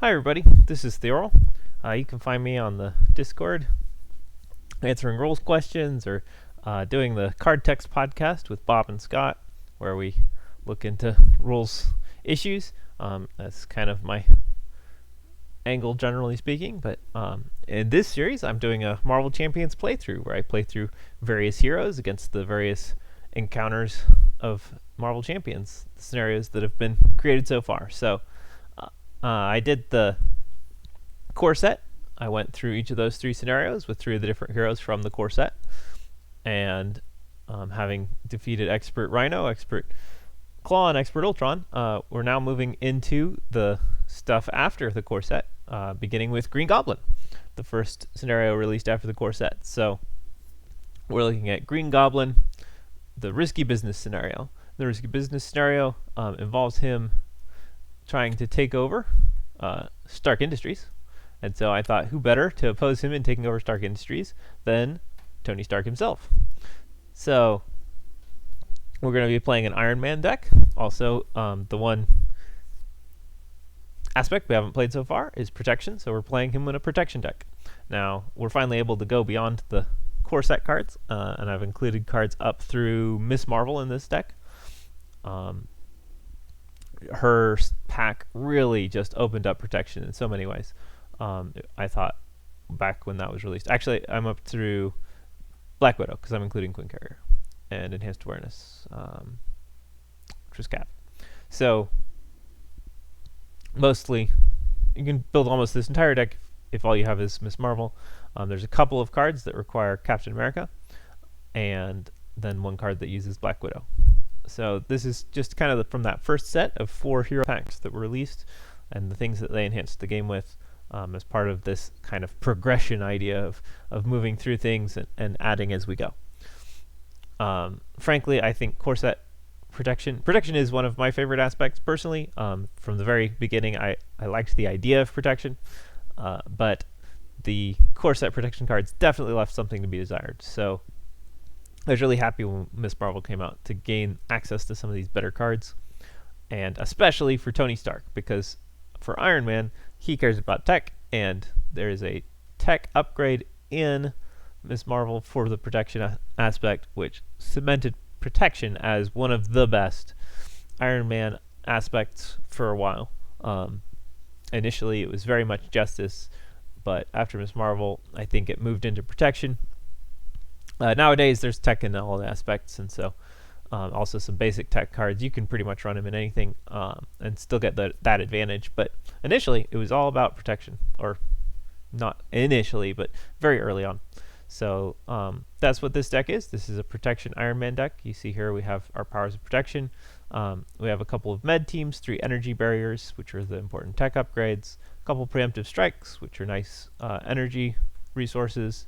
Hi everybody, this is Theorel. You can find me on the Discord answering rules questions or doing the Card Text podcast with Bob and Scott, where we look into rules issues. That's kind of my angle, generally speaking. But in this series, I'm doing a Marvel Champions playthrough, where I play through various heroes against the various encounters of Marvel Champions, the scenarios that have been created so far. So I did the core set. I went through each of those three scenarios with three of the different heroes from the core set. And having defeated Expert Rhino, Expert Claw, and Expert Ultron, we're now moving into the stuff after the core set, beginning with Green Goblin, the first scenario released after the core set. So we're looking at Green Goblin, the risky business scenario. The risky business scenario involves him trying to take over Stark Industries. And so I thought, who better to oppose him in taking over Stark Industries than Tony Stark himself? So we're going to be playing an Iron Man deck. Also, the one aspect we haven't played so far is protection, so we're playing him in a protection deck. Now, we're finally able to go beyond the core set cards, and I've included cards up through Miss Marvel in this deck. Her pack really just opened up protection in so many ways. I thought back when that was released. Actually, I'm up through Black Widow because I'm including Queen Carrier and Enhanced Awareness, which was Cap. So mostly you can build almost this entire deck if all you have is Miss Marvel. There's a couple of cards that require Captain America, and then one card that uses Black Widow. So this is just kind of from that first set of 4 hero packs that were released and the things that they enhanced the game with as part of this kind of progression idea of moving through things and adding as we go. Frankly, I think core set protection is one of my favorite aspects personally. From the very beginning, I liked the idea of protection, but the core set protection cards definitely left something to be desired. So I was really happy when Miss Marvel came out to gain access to some of these better cards, and especially for Tony Stark, because for Iron Man, he cares about tech, and there is a tech upgrade in Miss Marvel for the protection aspect, which cemented protection as one of the best Iron Man aspects for a while. Initially, it was very much justice, but after Miss Marvel, I think it moved into protection. Nowadays, there's tech in all the aspects, and so also some basic tech cards. You can pretty much run them in anything and still get that advantage. But initially, it was all about protection, or not initially, but very early on. So that's what this deck is. This is a protection Iron Man deck. You see here we have our powers of protection. We have a couple of med teams, 3 energy barriers, which are the important tech upgrades, a couple preemptive strikes, which are nice energy resources,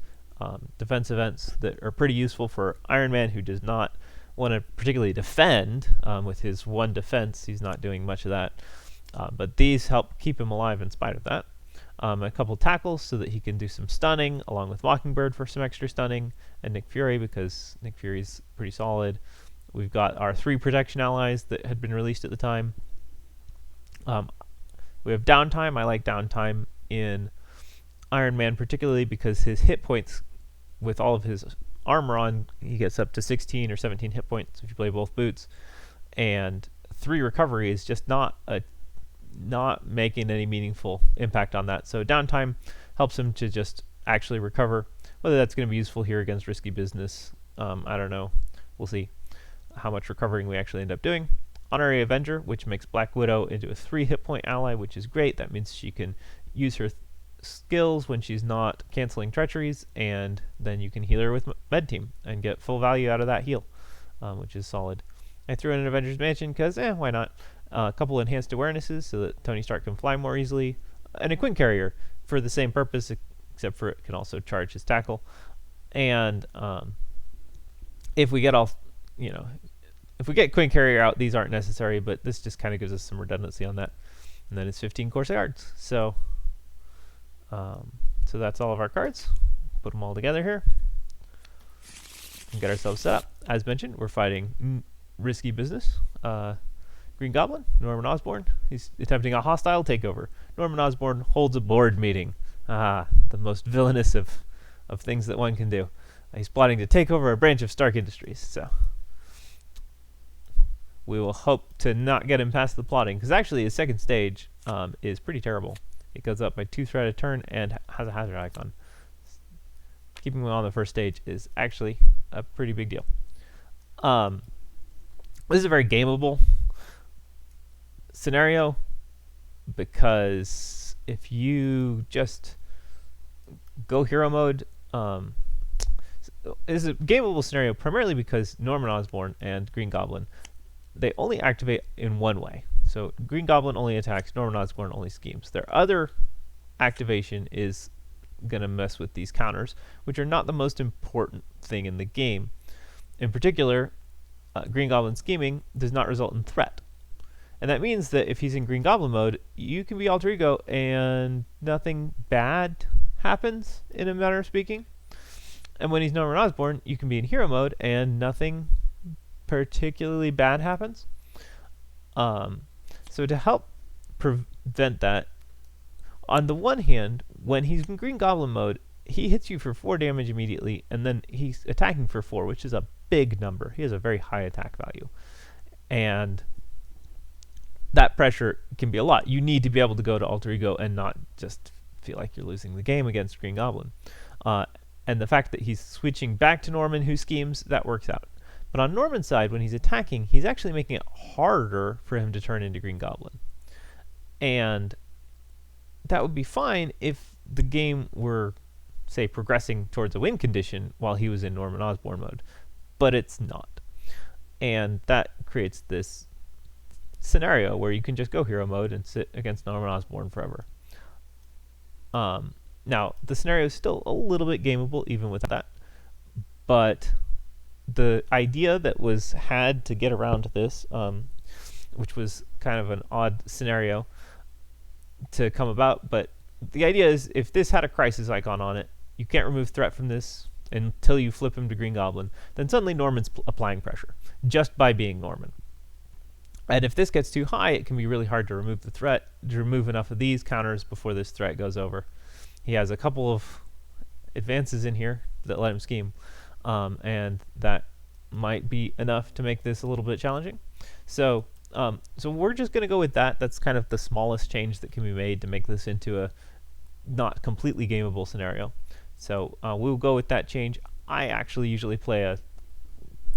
defense events that are pretty useful for Iron Man, who does not want to particularly defend. With his 1 defense, he's not doing much of that. But these help keep him alive in spite of that. A couple tackles so that he can do some stunning, along with Mockingbird for some extra stunning, and Nick Fury because Nick Fury's pretty solid. We've got our 3 protection allies that had been released at the time. We have downtime. I like downtime in Iron Man particularly because his hit points with all of his armor on, he gets up to 16 or 17 hit points if you play both boots, and 3 recovery is just not making any meaningful impact on that. So downtime helps him to just actually recover. Whether that's going to be useful here against risky business, I don't know. We'll see how much recovering we actually end up doing. Honorary Avenger, which makes Black Widow into a 3 hit point ally, which is great. That means she can use her skills when she's not canceling treacheries, and then you can heal her with med team and get full value out of that heal, which is solid. I threw in an Avengers Mansion because why not? A couple enhanced awarenesses so that Tony Stark can fly more easily, and a Queen Carrier for the same purpose, except for it can also charge his tackle. And if we get if we get Queen Carrier out, these aren't necessary, but this just kind of gives us some redundancy on that. And then it's 15 core cards. So that's all of our cards. Put them all together here and get ourselves set up. As mentioned, we're fighting risky business. Green Goblin, Norman Osborn. He's attempting a hostile takeover. Norman Osborn holds a board meeting. Ah, the most villainous of things that one can do. He's plotting to take over a branch of Stark Industries, so we will hope to not get him past the plotting, because actually his second stage is pretty terrible. It goes up by 2 threat a turn and has a hazard icon. Keeping him on the first stage is actually a pretty big deal. This is a very gameable scenario, because if you just go hero mode, is a gameable scenario primarily because Norman Osborn and Green Goblin, they only activate in one way. So Green Goblin only attacks, Norman Osborn only schemes. Their other activation is going to mess with these counters, which are not the most important thing in the game. In particular, Green Goblin scheming does not result in threat. And that means that if he's in Green Goblin mode, you can be Alter Ego and nothing bad happens, in a manner of speaking. And when he's Norman Osborn, you can be in hero mode and nothing particularly bad happens. So to help prevent that, on the one hand, when he's in Green Goblin mode, he hits you for 4 damage immediately, and then he's attacking for 4, which is a big number. He has a very high attack value. And that pressure can be a lot. You need to be able to go to Alter Ego and not just feel like you're losing the game against Green Goblin. And the fact that he's switching back to Norman, who schemes, that works out. But on Norman's side, when he's attacking, he's actually making it harder for him to turn into Green Goblin. And that would be fine if the game were, say, progressing towards a win condition while he was in Norman Osborn mode. But it's not. And that creates this scenario where you can just go hero mode and sit against Norman Osborn forever. Now, the scenario is still a little bit gameable even with that. But the idea that was had to get around this, which was kind of an odd scenario to come about, but the idea is if this had a crisis icon on it, you can't remove threat from this until you flip him to Green Goblin, then suddenly Norman's applying pressure just by being Norman. And if this gets too high, it can be really hard to remove the threat, to remove enough of these counters before this threat goes over. He has a couple of advances in here that let him scheme, and that might be enough to make this a little bit challenging. So we're just going to go with that. That's kind of the smallest change that can be made to make this into a not completely gameable scenario. So we'll go with that change. I actually usually play a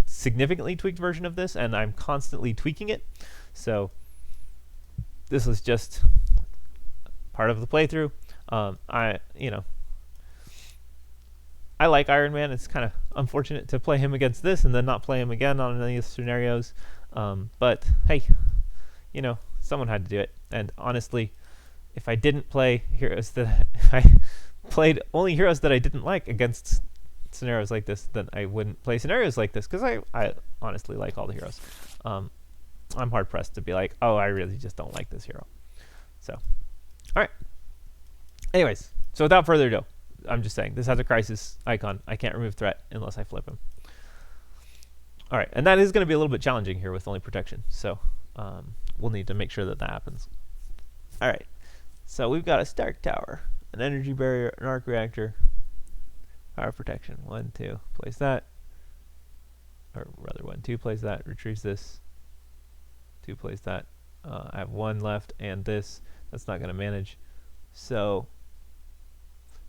significantly tweaked version of this, and I'm constantly tweaking it. So this is just part of the playthrough. I like Iron Man. It's kind of unfortunate to play him against this and then not play him again on any of the scenarios. But hey, someone had to do it. And honestly, if I didn't play heroes that if I played only heroes that I didn't like against scenarios like this, then I wouldn't play scenarios like this, because I honestly like all the heroes. I'm hard pressed to be like, oh, I really just don't like this hero. So, all right. Anyways, so without further ado, I'm just saying this has a crisis icon. I can't remove threat unless I flip him. All right, and that is going to be a little bit challenging here with only protection. So we'll need to make sure that happens. All right, so we've got a Stark Tower, an energy barrier, an arc reactor, power protection. 1, 2, place that. Or rather 1, 2, place that, retrieves this. 2, place that. I have 1 left and this. That's not going to manage. So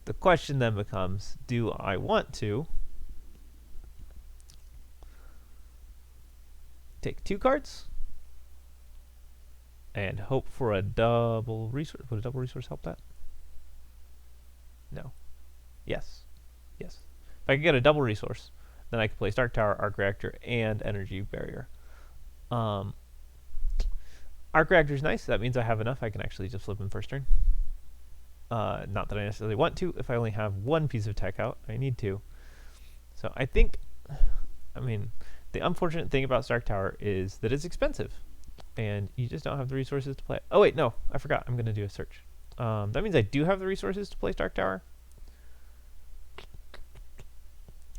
the question then becomes, do I want to take 2 cards and hope for a double resource? Would a double resource help that? No. Yes. Yes. If I could get a double resource, then I could play Stark Tower, Arc Reactor, and Energy Barrier. Arc Reactor is nice. That means I have enough. I can actually just flip him first turn. Not that I necessarily want to. If I only have 1 piece of tech out, I need to. So I think, the unfortunate thing about Stark Tower is that it's expensive, and you just don't have the resources to play it. Oh wait, no, I forgot. I'm going to do a search. That means I do have the resources to play Stark Tower.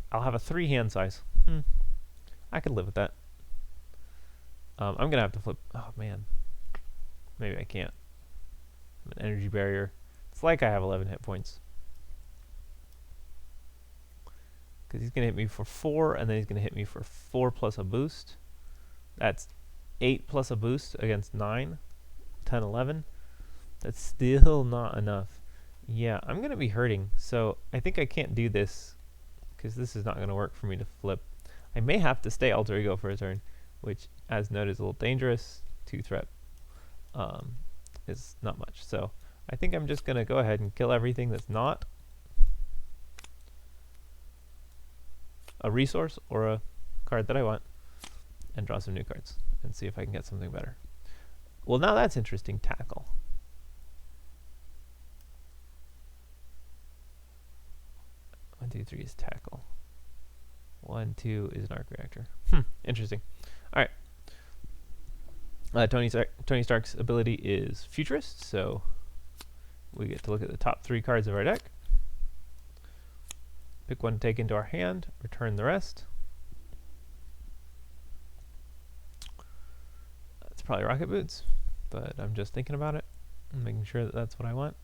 I'll have a 3 hand size. I could live with that. I'm going to have to flip. Oh man, maybe I can't. an energy barrier. It's like I have 11 hit points. Because he's going to hit me for 4, and then he's going to hit me for 4 plus a boost. That's 8 plus a boost against 9, 10, 11. That's still not enough. Yeah, I'm going to be hurting, so I think I can't do this, because this is not going to work for me to flip. I may have to stay Alter Ego for a turn, which, as noted, is a little dangerous. 2 threat is not much. So I think I'm just going to go ahead and kill everything that's not a resource or a card that I want, and draw some new cards and see if I can get something better. Well, now that's interesting. Tackle. 1, 2, 3 is tackle. 1, 2 is an arc reactor. Interesting. All right. Tony Stark's ability is Futurist, so we get to look at the top 3 cards of our deck. Pick one to take into our hand, return the rest. That's probably Rocket Boots, but I'm just thinking about it and making sure that that's what I want.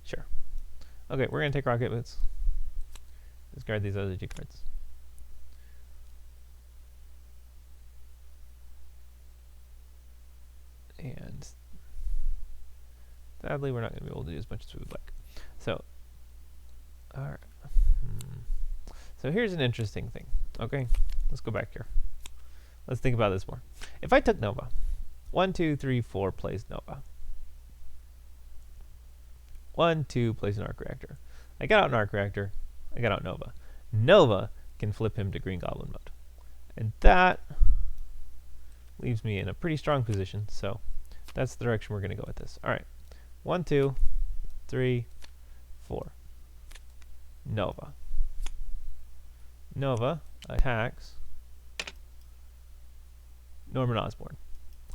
Sure. Okay, we're going to take Rocket Boots. Discard these other 2 cards. And sadly, we're not going to be able to do as much as we would like. So, alright. So here's an interesting thing. Okay, let's go back here. Let's think about this more. If I took Nova, 1, 2, 3, 4 plays Nova. 1, 2 plays an arc reactor. I got out an arc reactor. I got out Nova. Nova can flip him to Green Goblin mode, and that leaves me in a pretty strong position. So that's the direction we're going to go with this. All right, 1, 2, 3, 4. Nova. Nova attacks Norman Osborn.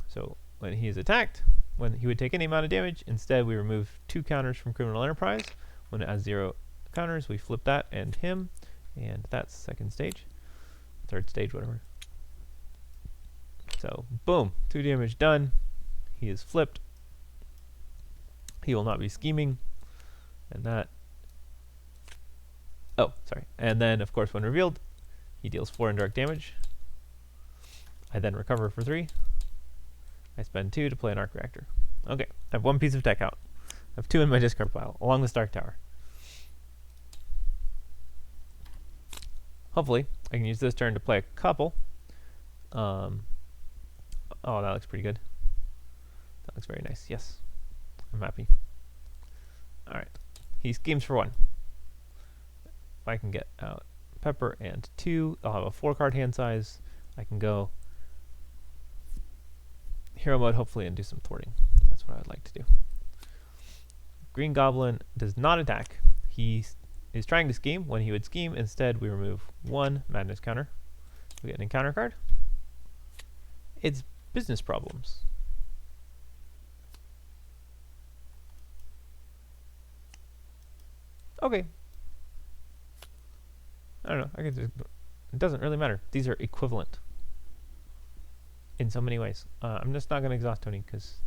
So when he is attacked, when he would take any amount of damage, instead we remove 2 counters from Criminal Enterprise. When it has 0 counters, we flip that and him, and that's second stage, third stage, whatever. So boom, 2 damage done. He is flipped. He will not be scheming, and that. Oh, sorry. And then, of course, when revealed, he deals 4 indirect damage. I then recover for 3. I spend 2 to play an arc reactor. Okay, I have 1 piece of tech out. I have 2 in my discard pile, along the Stark Tower. Hopefully, I can use this turn to play a couple. Oh, that looks pretty good. That looks very nice. Yes, I'm happy. All right, he schemes for 1. If I can get out Pepper and 2, I'll have a 4-card hand size. I can go hero mode, hopefully, and do some thwarting. That's what I'd like to do. Green Goblin does not attack. He is trying to scheme. When he would scheme, instead we remove 1 madness counter. We get an encounter card. It's business problems. Okay. I don't know. I could just, it doesn't really matter. These are equivalent in so many ways. I'm just not going to exhaust Tony because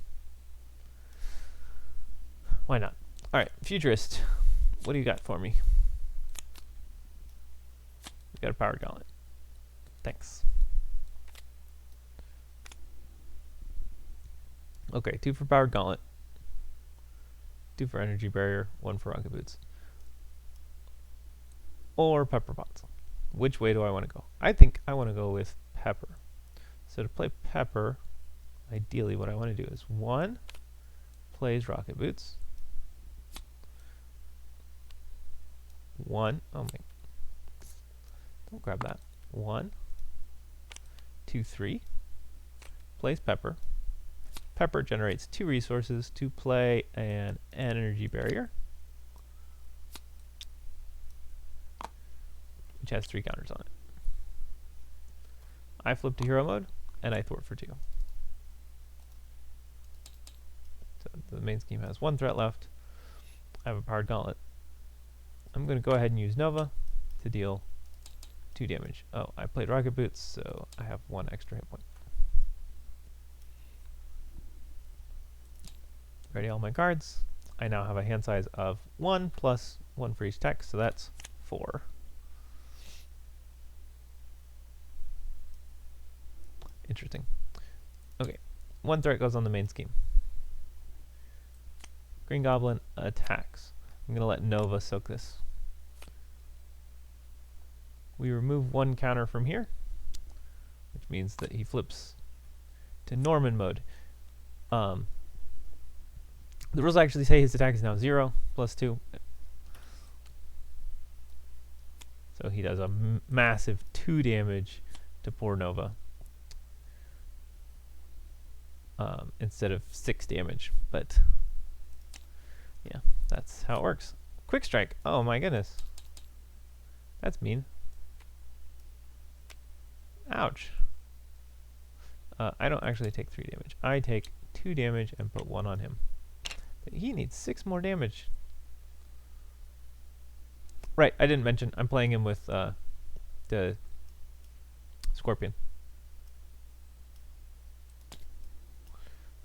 why not? All right, Futurist. What do you got for me? We got a Powered Gauntlet. Thanks. Okay, 2 for Powered Gauntlet, 2 for Energy Barrier, 1 for Rocket Boots. Or Pepper Pots. Which way do I want to go? I think I want to go with Pepper. So to play Pepper, ideally what I want to do is 1 plays Rocket Boots. 1, oh my, don't grab that. 1, 2, 3, plays Pepper. Pepper generates 2 resources to play an energy barrier, which has 3 counters on it. I flip to hero mode, and I thwart for 2. So the main scheme has 1 threat left. I have a Powered Gauntlet. I'm going to go ahead and use Nova to deal 2 damage. Oh, I played Rocket Boots, so I have 1 extra hit point. Ready all my cards. I now have a hand size of 1 plus 1 for each text, so that's 4. Interesting. Okay, 1 threat goes on the main scheme. Green Goblin attacks. I'm going to let Nova soak this. We remove 1 counter from here, which means that he flips to Norman mode. The rules actually say his attack is now 0 plus 2. So he does a massive 2 damage to poor Nova. Instead of 6 damage, but yeah, that's how it works. Quick strike. Oh my goodness. That's mean. Ouch. I don't actually take 3 damage. I take 2 damage and put 1 on him. But he needs 6 more damage. Right, I didn't mention, I'm playing him with the Scorpion.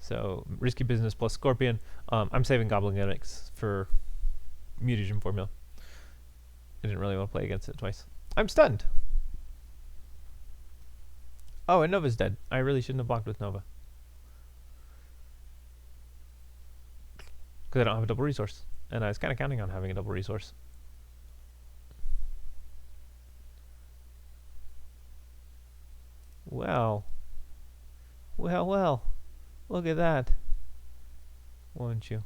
So, Risky Business plus Scorpion. I'm saving Goblin Gimmicks for Mutagen Formula. I didn't really want to play against it twice. I'm stunned! Oh, and Nova's dead. I really shouldn't have blocked with Nova. Because I don't have a double resource. And I was kind of counting on having a double resource. Well. Well, well. Look at that. Won't you?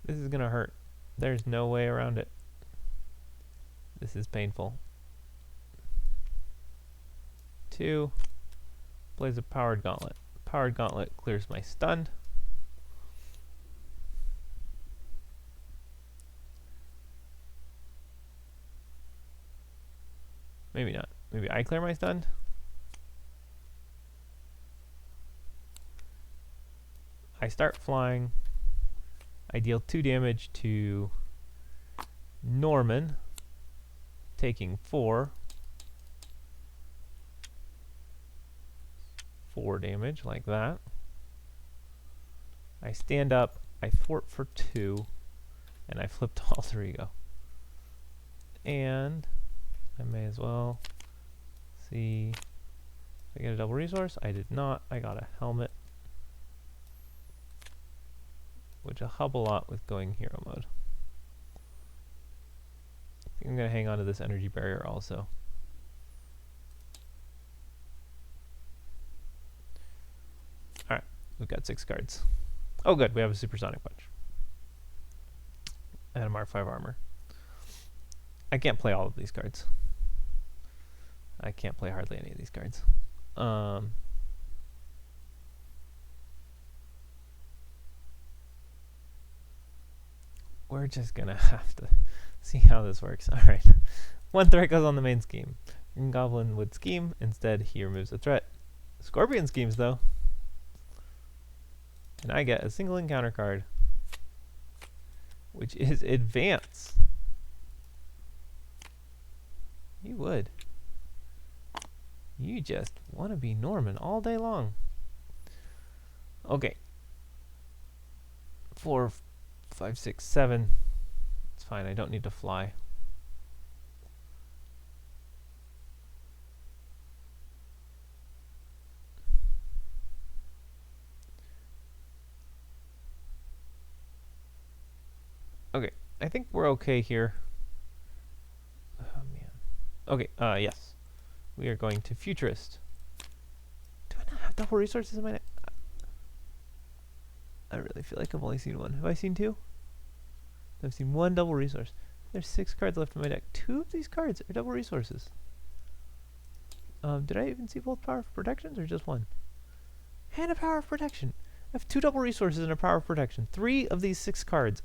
This is gonna hurt. There's no way around it. This is painful. 2. Plays a Powered Gauntlet. Powered Gauntlet clears my stun. Maybe not. Maybe I clear my stun? I start flying. I deal 2 damage to Norman, taking 4. 4 damage, like that. I stand up, I thwart for 2, and I flip to alter ego. And I may as well see if I get a double resource. I did not. I got a helmet, which will help a lot with going hero mode. I think I'm going to hang on to this energy barrier also. Alright, we've got 6 cards. Oh good, we have a Supersonic Punch. And a Mark 5 armor. I can't play all of these cards. I can't play hardly any of these cards. We're just gonna have to see how this works. Alright. 1 threat goes on the main scheme. Green Goblin would scheme. Instead, he removes a threat. Scorpion schemes, though. And I get a single encounter card, which is Advance. You would. You just want to be Norman all day long. Okay. 4, 5, 6, 7. It's fine. I don't need to fly. Okay. I think we're okay here. Oh, man. Okay. Yes. We are going to Futurist. Do I not have double resources in my deck? I really feel like I've only seen 1. Have I seen 2? I've seen 1 double resource. There's 6 cards left in my deck. 2 of these cards are double resources. Did I even see both Power of Protections or just 1? And a Power of Protection. I have 2 double resources and a Power of Protection. 3 of these 6 cards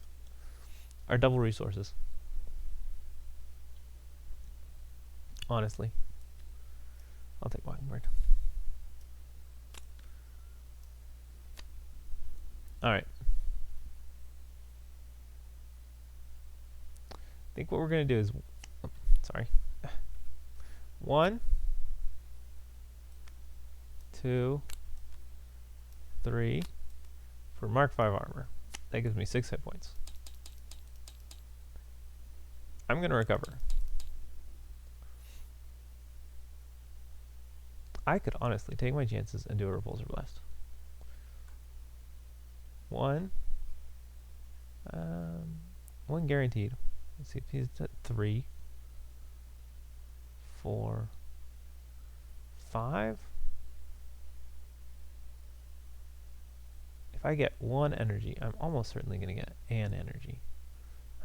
are double resources. Honestly. I'll take Mockingbird. Alright. I think what we're going to do is... Oh, sorry. 1, 2, 3, for Mark 5 armor. That gives me 6 hit points. I'm going to recover. I could honestly take my chances and do a repulsor blast. 1. 1 guaranteed. Let's see if he's at 3. 4. 5. If I get 1 energy, I'm almost certainly going to get an energy.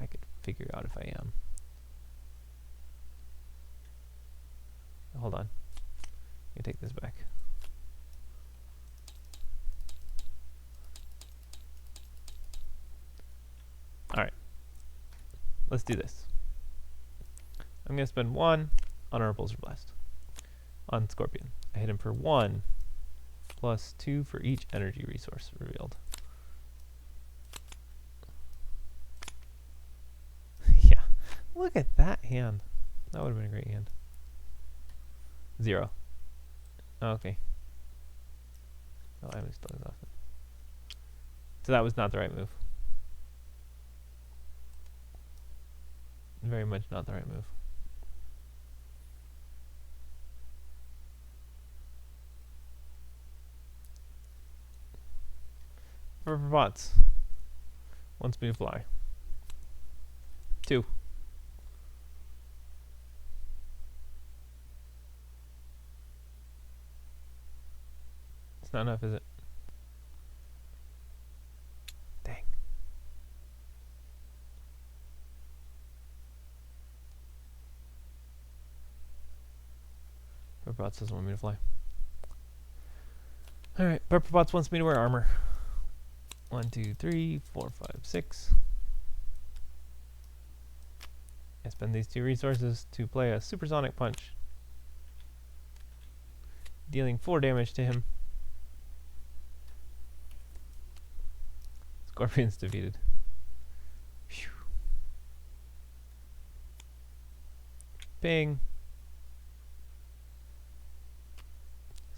I could figure out if I am. Hold on. Let me take this back. Alright. Let's do this. I'm going to spend 1 on a repulsor blast. On Scorpion. I hit him for 1 plus 2 for each energy resource revealed. Yeah. Look at that hand. That would have been a great hand. 0. Oh, okay. Oh, I'm still exhausted. So that was not the right move. Very much not the right move. For bots. Wants me to fly. 2. It's not enough, is it? Dang. Pepperbots doesn't want me to fly. Alright, Pepperbots wants me to wear armor. 1, 2, 3, 4, 5, 6. I spend these 2 resources to play a supersonic punch, dealing 4 damage to him. Scorpion's defeated. Phew. Ping.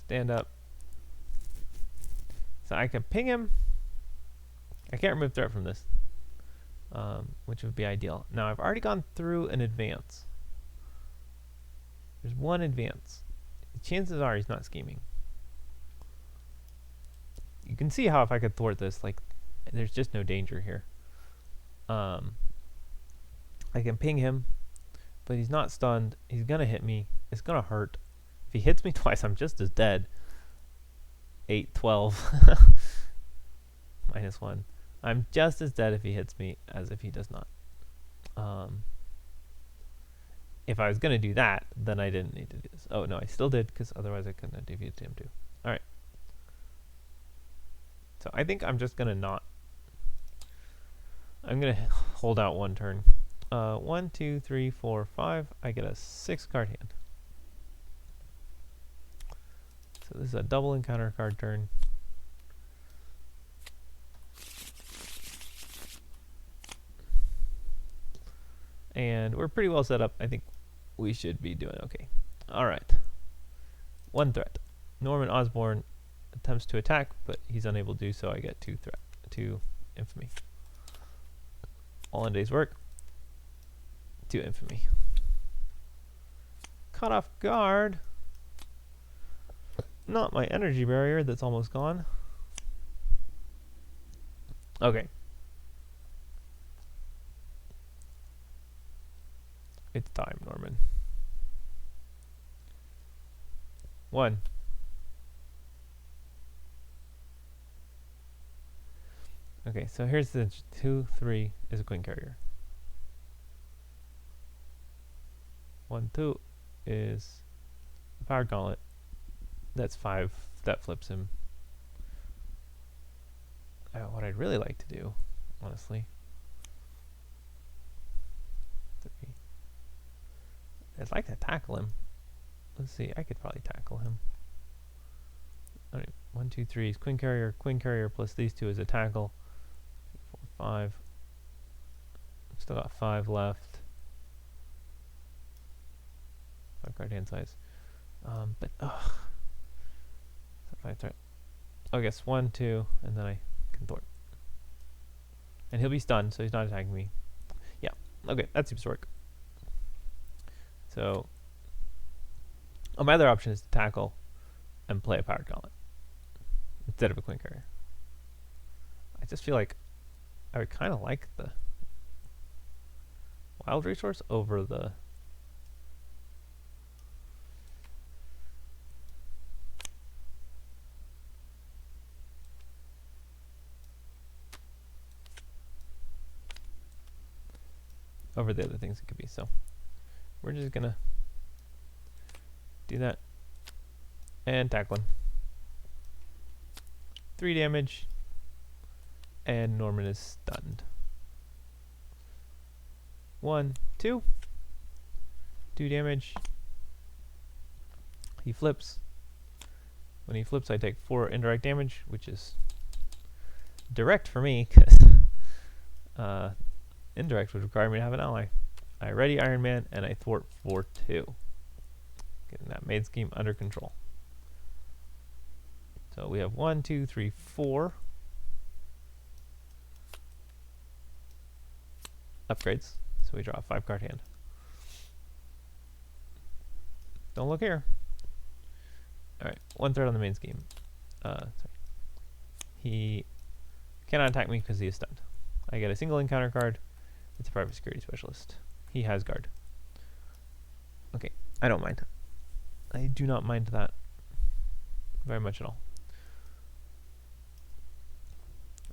Stand up. So I can ping him. I can't remove threat from this, which would be ideal. Now I've already gone through an advance. There's 1 advance. The chances are he's not scheming. You can see how if I could thwart this, like, there's just no danger here. I can ping him, but he's not stunned. He's gonna hit me. It's gonna hurt. If he hits me twice, I'm just as dead. 8, 12. Minus 1. I'm just as dead if he hits me as if he does not. If I was going to do that, then I didn't need to do this. Oh, no, I still did, because otherwise I couldn't have defeated him too. Alright. So I think I'm just going to not... I'm going to hold out 1 turn. 1, 2, 3, 4, 5. I get a 6 card hand. So this is a double encounter card turn. And we're pretty well set up. I think we should be doing okay. Alright. 1 threat. Norman Osborn attempts to attack, but he's unable to do so. I get 2 infamy. All in day's work. 2 infamy. Caught off guard. Not my energy barrier that's almost gone. Okay. It's time, Norman. 1. Okay, so here's the 2, 3 is a Queen Carrier. 1, 2 is a Power Gauntlet. That's 5. That flips him. What I'd really like to do, honestly. 3. I'd like to tackle him. Let's see, I could probably tackle him. Alright, 1, 2, 3 is Queen Carrier plus these 2 is a tackle. 4, 5. Still got 5 left. 5 card hand size. But, ugh. 5 threat. Oh, I guess 1, 2, and then I can thwart. And he'll be stunned, so he's not attacking me. Yeah, okay, that seems to work. So, my other option is to tackle and play a Powered Gauntlet instead of a Queen Carrier. I just feel like I would kind of like the Wild Resource over the other things it could be. So we're just gonna do that and tackle him. 3 damage, and Norman is stunned. 1, 2. 2 damage. He flips. When he flips, I take 4 indirect damage, which is direct for me, because indirect would require me to have an ally. I ready Iron Man, and I thwart for 2. Getting that main scheme under control. So we have 1, 2, 3, 4 upgrades. So we draw a 5-card hand. Don't look here. Alright, 1 threat on the main scheme. Sorry. He cannot attack me because he is stunned. I get a single encounter card. It's a private security specialist. He has guard. Okay, I don't mind. I do not mind that very much at all.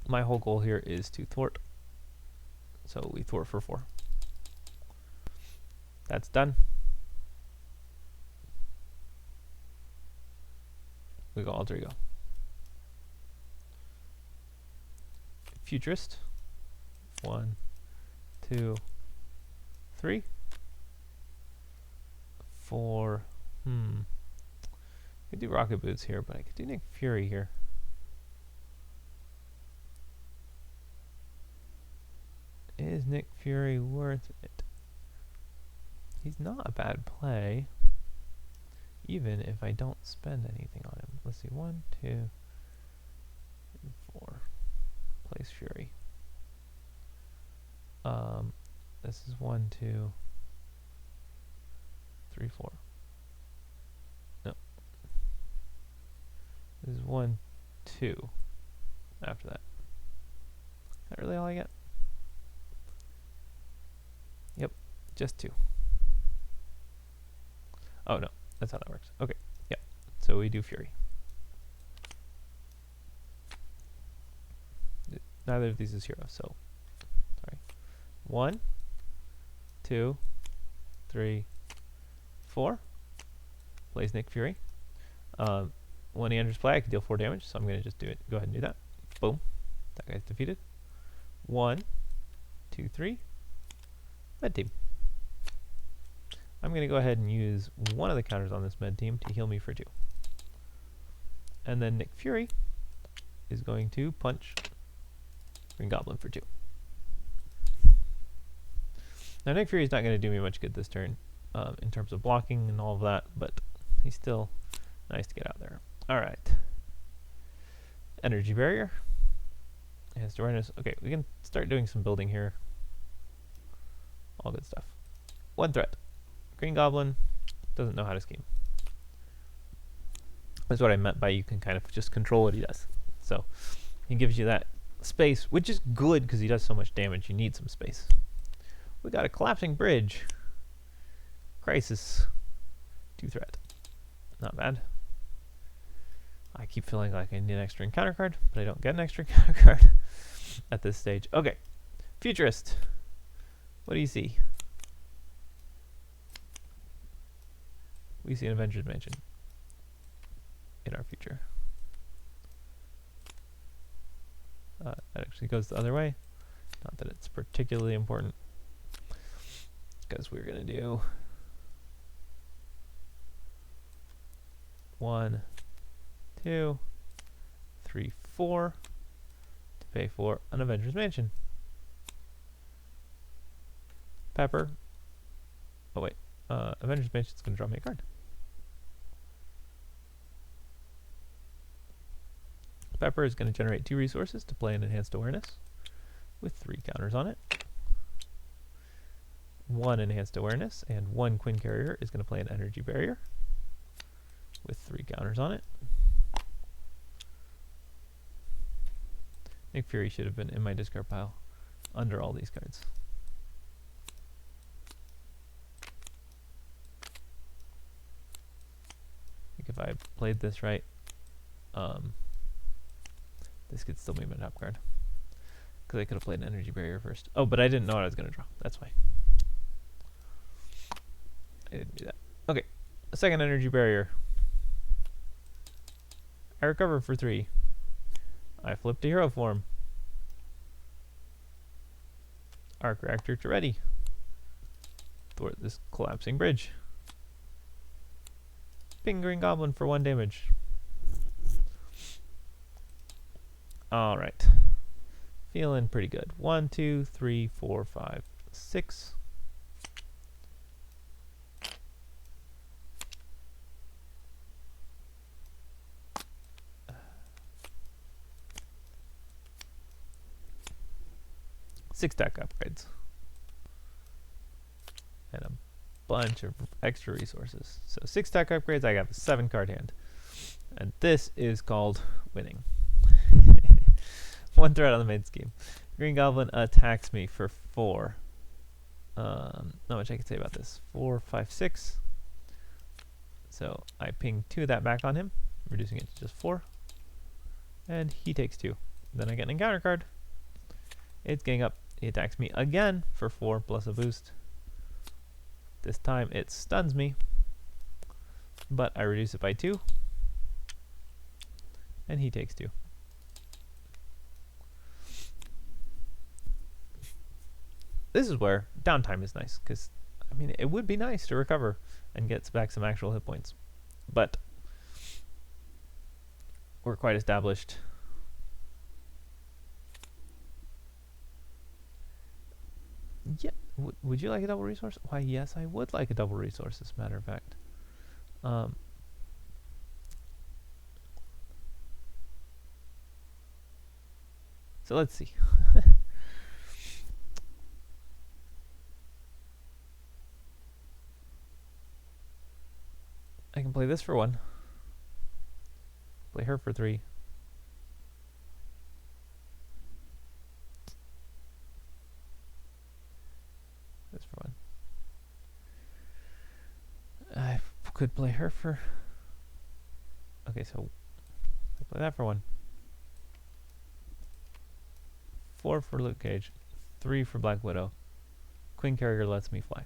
My whole goal here is to thwart. So we thwart for 4. That's done. We go alter ego. Futurist. 1, 2, 3, 4. I could do Rocket Boots here, but I could do Nick Fury here. Is Nick Fury worth it? He's not a bad play, even if I don't spend anything on him. Let's see, 1, 2, 4. Place Fury. This is 1, 2, 3, 4. No. This is 1, 2. After that. Is that really all I get? Yep, just 2. Oh no, that's how that works. Okay, yeah. So we do Fury. Neither of these is hero, so sorry. 1, 2, 3, 4. Plays Nick Fury. When he enters play, I can deal 4 damage, so I'm going to just do it. Go ahead and do that. Boom. That guy's defeated. 1, 2, 3. Med team. I'm going to go ahead and use one of the counters on this med team to heal me for 2. And then Nick Fury is going to punch Green Goblin for 2. Now Nick Fury is not going to do me much good this turn in terms of blocking and all of that, but he's still nice to get out there. Alright. Energy Barrier. Has awareness. Okay, we can start doing some building here. All good stuff. 1 threat. Green Goblin doesn't know how to scheme. That's what I meant by you can kind of just control what he does. So he gives you that space, which is good because he does so much damage. You need some space. We got a collapsing bridge. Crisis. 2 threat. Not bad. I keep feeling like I need an extra encounter card, but I don't get an extra encounter card at this stage. Okay. Futurist. What do you see? We see an Avengers Mansion in our future. That actually goes the other way. Not that it's particularly important, because we're going to do 1, 2, 3, 4 to pay for an Avengers Mansion. Pepper. Oh wait, Avengers Mansion is going to draw me a card. Pepper is going to generate 2 resources to play an Enhanced Awareness with 3 counters on it. 1 Enhanced Awareness and 1 Quinn Carrier is going to play an Energy Barrier with 3 counters on it. Nick Fury should have been in my discard pile under all these cards. I think if I played this right, this could still be my top card. Because I could have played an Energy Barrier first. Oh, but I didn't know what I was going to draw. That's why. I didn't do that. Okay, a second Energy Barrier. I recover for 3. I flip to hero form. Arc Reactor to ready. Thwart this collapsing bridge. Ping Green Goblin for 1 damage. Alright. Feeling pretty good. 1, 2, 3, 4, 5, 6. Six deck upgrades. And a bunch of extra resources. So 6 deck upgrades, I got a 7 card hand. And this is called winning. 1 threat on the main scheme. Green Goblin attacks me for 4. Not much I can say about this. 4, 5, 6. So I ping 2 of that back on him, reducing it to just 4. And he takes 2. Then I get an encounter card. It's getting up. He attacks me again for 4 plus a boost. This time it stuns me, but I reduce it by 2. And he takes 2. This is where downtime is nice, because, I mean, it would be nice to recover and get back some actual hit points. But we're quite established. Yeah, would you like a double resource? Why, yes, I would like a double resource, as a matter of fact. So let's see. I can play this for 1. Play her for 3. This for 1. I could play her for... Okay, so I play that for 1. 4 for Luke Cage. 3 for Black Widow. Queen Carrier lets me fly.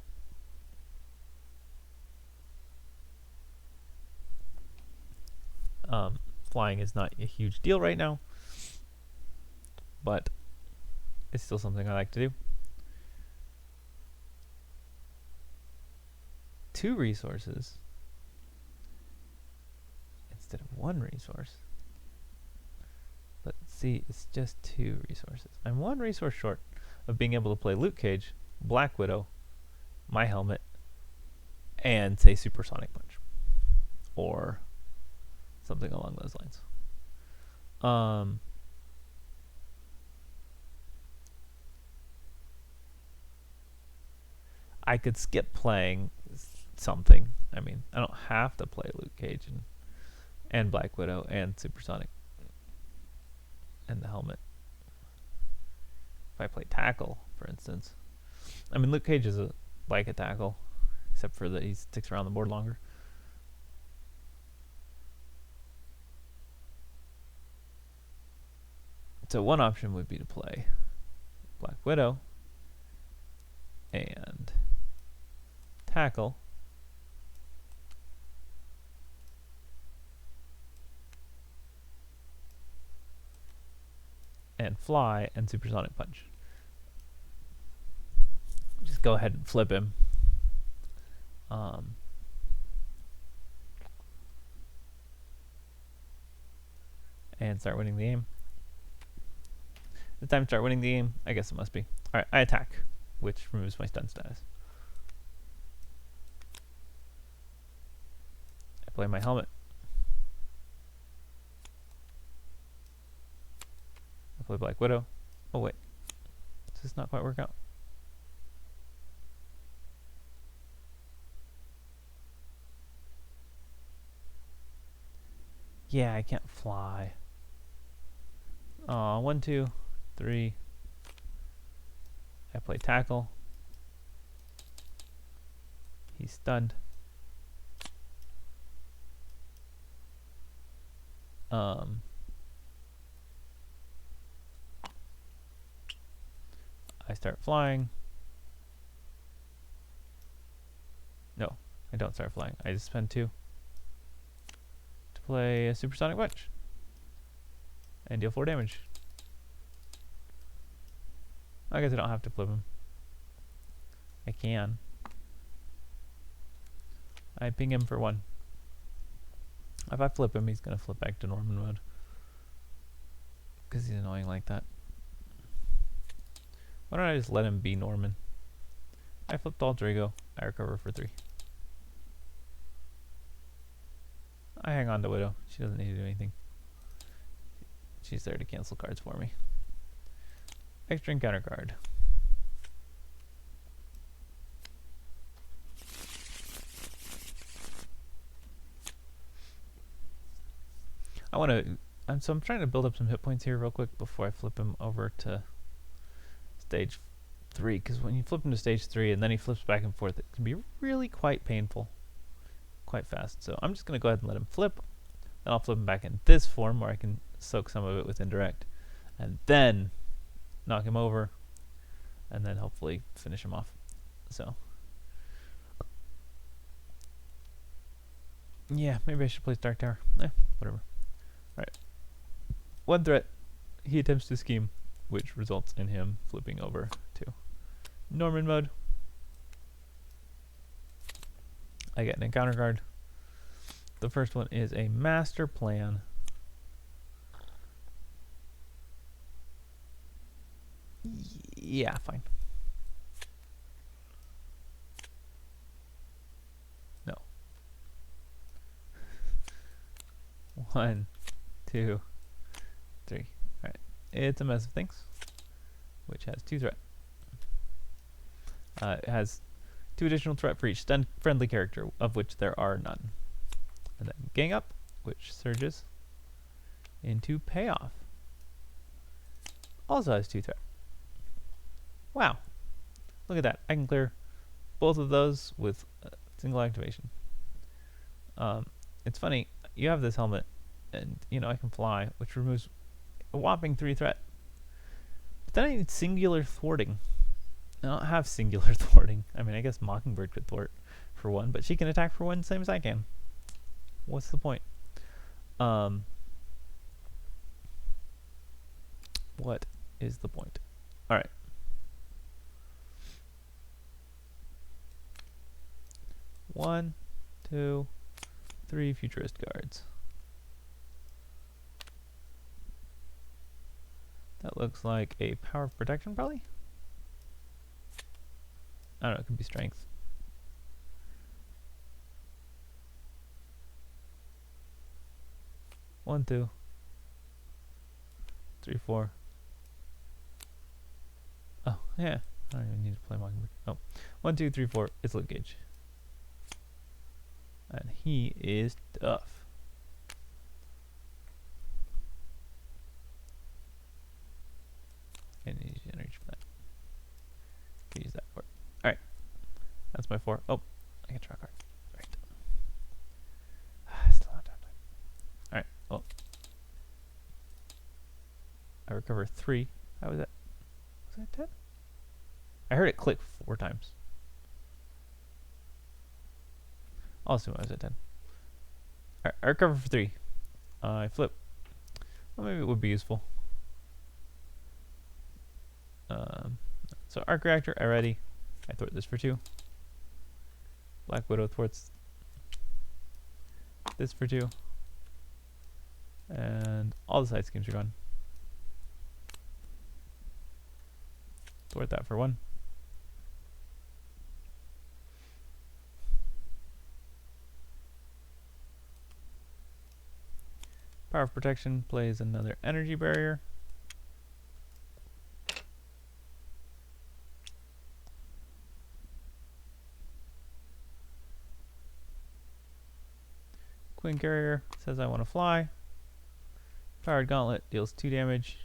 Flying is not a huge deal right now, but it's still something I like to do. 2 resources instead of 1 resource. But see, it's just 2 resources. I'm 1 resource short of being able to play Luke Cage, Black Widow, my helmet, and say Supersonic Punch. Or something along those lines. I could skip playing something. I mean, I don't have to play Luke Cage and Black Widow and Supersonic and the helmet. If I play Tackle, for instance. I mean, Luke Cage is like a Tackle, except for that he sticks around the board longer. So one option would be to play Black Widow and Tackle, and Fly and Supersonic Punch. Just go ahead and flip him. And start winning the game. It's time to start winning the game. I guess it must be. Alright, I attack, which removes my stun status. I play my helmet. play Black Widow. Oh wait, does this not quite work out? Yeah, I can't fly. Aw, 1, 2, 3. I play tackle. He's stunned. I start flying. No, I don't start flying. I just spend 2 to play a supersonic punch and deal 4 damage. I guess I don't have to flip him. I can. I ping him for 1. If I flip him, he's gonna flip back to Norman mode because he's annoying like that. Why don't I just let him be Norman? I flipped all Drago. I recover for 3. I hang on to Widow. She doesn't need to do anything. She's there to cancel cards for me. Extra encounter card. I'm trying to build up some hit points here real quick before I flip him over to stage 3, because when you flip him to stage 3 and then he flips back and forth, it can be really quite painful, quite fast. So I'm just going to go ahead and let him flip. Then I'll flip him back in this form where I can soak some of it with indirect, and then knock him over, and then hopefully finish him off. So yeah, maybe I should place Dark Tower. Whatever. Alright. 1 threat. He attempts to scheme, which results in him flipping over to Norman mode. I get an encounter card. The first one is a master plan. Yeah, fine. No. 1, 2, 3. Alright. It's a mess of things, which has 2 threat. It has 2 additional threat for each stunned friendly character, of which there are none. And then Gang Up, which surges into Payoff. Also has 2 threat. Wow. Look at that. I can clear both of those with a single activation. It's funny, you have this helmet, and I can fly, which removes a whopping 3 threat. But then I need singular thwarting. I don't have singular thwarting. I mean, I guess Mockingbird could thwart for 1, but she can attack for 1 same as I can. What's the point? What is the point? Alright. One, 2, 3 futurist cards. That looks like a power of protection, probably? I don't know, it could be strength. One, 2, 3, 4. Oh, yeah. I don't even need to play Mockingbird. Oh. 1, 2, 3, 4. It's Luke Cage. And he is tough. And you need energy for that. Can use that for it. Alright. That's my 4. Oh, I can draw a card. Right. Still not done. Alright, well. I recover 3. How was that? Was that 10? I heard it click 4 times. I'll assume I was at 10. Alright, I recover for 3. I flip. Well, maybe it would be useful. So Arc Reactor, I ready. I thwart this for 2. Black Widow thwarts this for 2. And all the side schemes are gone. Thwart that for 1. Power of Protection plays another energy barrier. Queen Carrier says I want to fly. Powered Gauntlet deals 2 damage.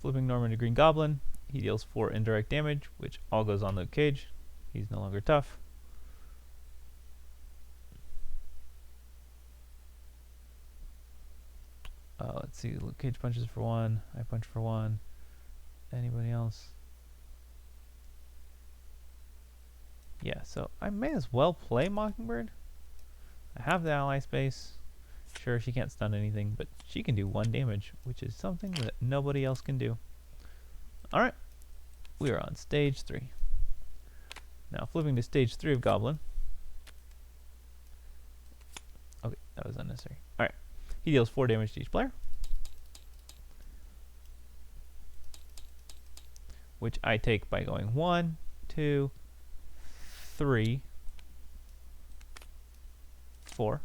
Flipping Norman to Green Goblin. He deals 4 indirect damage, which all goes on Luke Cage. He's no longer tough. Let's see. Luke Cage punches for 1. I punch for 1. Anybody else? Yeah, so I may as well play Mockingbird. I have the ally space. Sure, she can't stun anything, but she can do 1 damage, which is something that nobody else can do. Alright, we are on stage 3. Now flipping to stage 3 of Goblin. Okay, that was unnecessary. Alright, he deals 4 damage to each player, which I take by going 1, 2, 3, 4.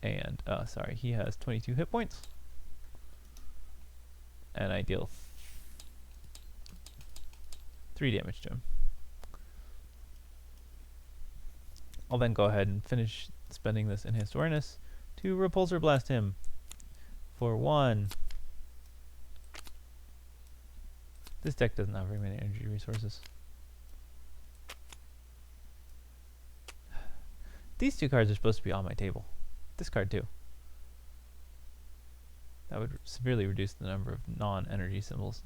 And, sorry, he has 22 hit points. And I deal 3 damage to him. I'll then go ahead and finish spending this Enhanced Awareness to Repulsor Blast him for 1. This deck doesn't have very many energy resources. These 2 cards are supposed to be on my table. This card too. That would severely reduce the number of non-energy symbols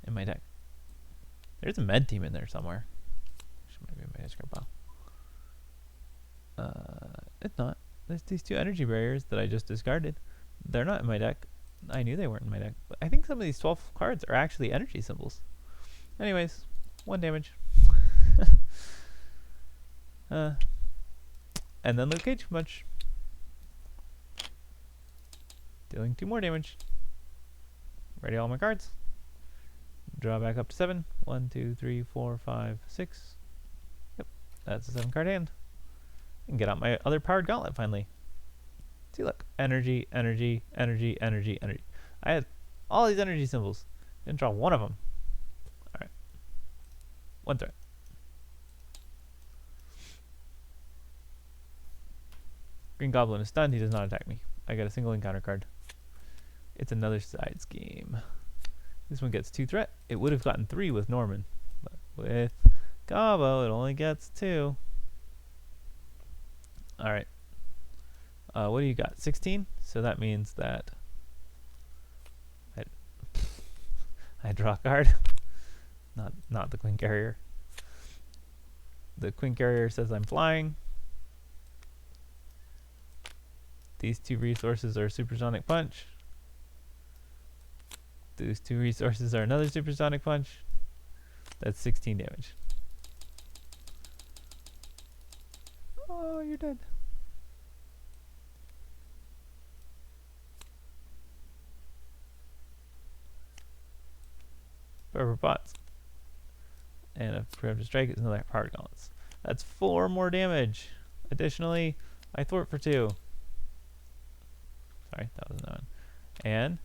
in my deck. There's a med team in there somewhere. Which might be in my discard pile. It's not. There's these 2 energy barriers that I just discarded. They're not in my deck. I knew they weren't in my deck. But I think some of these 12 cards are actually energy symbols. Anyways, 1 damage. And then Luke Cage punch. Dealing 2 more damage. Ready all my cards. Draw back up to 7. 1, 2, 3, 4, 5, 6. Yep, that's a 7 card hand. And get out my other Powered Gauntlet finally. See, look. Energy, energy, energy, energy, energy. I had all these energy symbols. Didn't draw one of them. Alright. 1 threat. Green Goblin is stunned. He does not attack me. I got a single encounter card. It's another side scheme. This one gets 2 threat. It would have gotten 3 with Norman. But with Gobbo, it only gets 2. Alright. What do you got? 16? So that means that I draw a card. Not the Queen Carrier. The Queen Carrier says I'm flying. These 2 resources are Supersonic Punch. Those 2 resources are another Supersonic Punch. That's 16 damage. Oh, you're dead. Forever Pots. And a Preemptive Strike is another Powered Gauntlets. That's 4 more damage. Additionally, I thwart for 2. Sorry, that was another one. And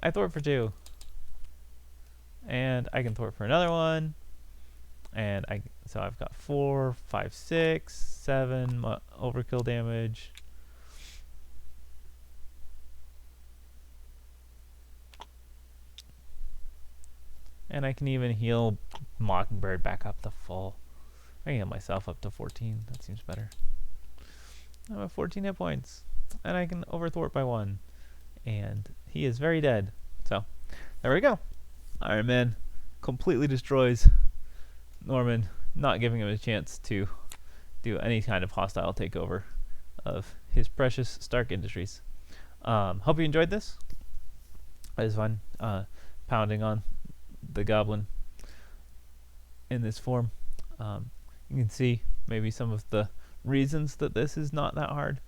I thwart for 2. And I can thwart for another one. And so I've got 4, 5, 6, 7 overkill damage. And I can even heal Mockingbird back up to full. I can heal myself up to 14. That seems better. I'm at 14 hit points. And I can overthwart by 1. And he is very dead. So, there we go. Iron Man completely destroys Norman, not giving him a chance to do any kind of hostile takeover of his precious Stark Industries. Hope you enjoyed this. It was fun pounding on the Goblin in this form. You can see maybe some of the reasons that this is not that hard.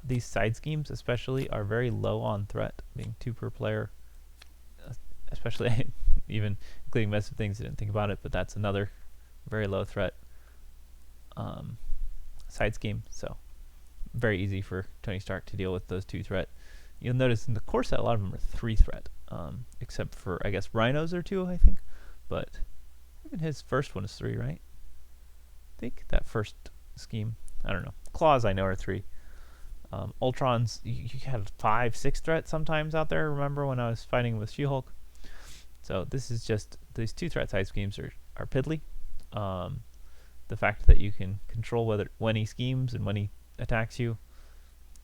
These side schemes especially are very low on threat, being 2 per player, especially even including Mess of Things. I didn't think about it, but that's another very low threat side scheme, so very easy for Tony Stark to deal with those 2 threat. You'll notice in the core set a lot of them are 3 threat, except for, I guess, Rhinos are 2, I think, but even his first one is 3, right? I think that first scheme. I don't know. Claws I know are 3. Ultrons, you had 5, 6 threats sometimes out there. Remember when I was fighting with She-Hulk? So this is just, these 2 threat size schemes are piddly. The fact that you can control when he schemes and when he attacks you,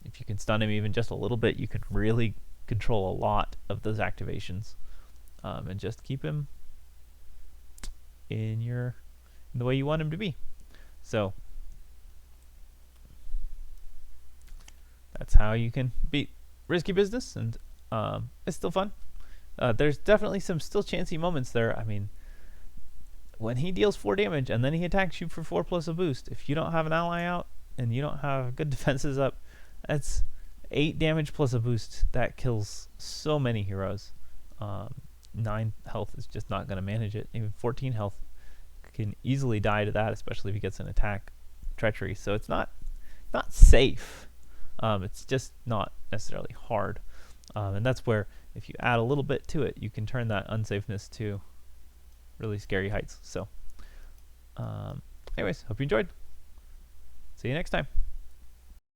if you can stun him even just a little bit, you can really control a lot of those activations, and just keep him in the way you want him to be. So that's how you can beat Risky Business, and it's still fun. There's definitely some still chancy moments there. I mean, when he deals 4 damage and then he attacks you for 4 plus a boost, if you don't have an ally out and you don't have good defenses up, that's 8 damage plus a boost. That kills so many heroes. 9 health is just not going to manage it. Even 14 health can easily die to that, especially if he gets an attack treachery. So it's not safe. It's just not necessarily hard. And that's where, if you add a little bit to it, you can turn that unsafeness to really scary heights. So anyways, hope you enjoyed. See you next time.